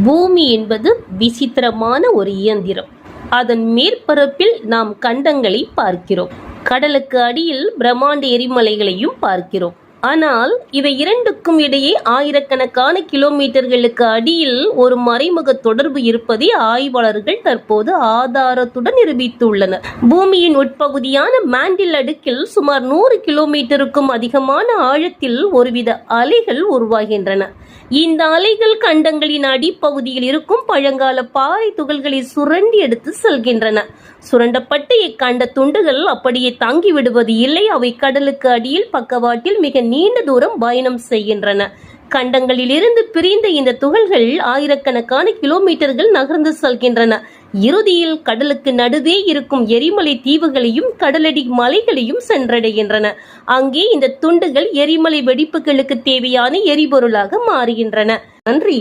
பூமி என்பது விசித்திரமான ஒரு இயந்திரம். அதன் மேற்பரப்பில் நாம் கண்டங்களை பார்க்கிறோம். கடலுக்கு அடியில் பிரம்மாண்ட எரிமலைகளையும் பார்க்கிறோம். ஆனால் இவை இரண்டுக்கும் இடையே ஆயிரக்கணக்கான கிலோமீட்டர்களுக்கு அடியில் ஒரு மறைமுக தொடர்பு இருப்பதை ஆய்வாளர்கள் தற்போது ஆதாரத்துடன் நிரூபித்துள்ளனர். பூமியின் உட்பகுதியான மேண்டில் அடுக்கில் சுமார் 100 கிலோமீட்டருக்கும் அதிகமான ஆழத்தில் ஒருவித அலைகள் உருவாகின்றன. இந்த அலைகள் கண்டங்களின் அடிப்பகுதியில் இருக்கும் பழங்கால பாறை துகள்களை சுரண்டி எடுத்து செல்கின்றன. சுரண்டப்பட்ட இக்கண்ட துண்டுகள் அப்படியே தங்கிவிடுவது இல்லை. அவை கடலுக்கு அடியில் பக்கவாட்டில் மிக நீண்ட தூரம் பயணம் செய்கின்றன. கண்டங்களில் இருந்து பிரிந்த இந்த துகள்கள் ஆயிரக்கணக்கான கிலோமீட்டர்கள் நகர்ந்து செல்கின்றன. இறுதியில் கடலுக்கு நடுவே இருக்கும் எரிமலை தீவுகளையும் கடலடி மலைகளையும் சென்றடைகின்றன. அங்கே இந்த துண்டுகள் எரிமலை வெடிப்புகளுக்கு தேவையான எரிபொருளாக மாறுகின்றன. நன்றி.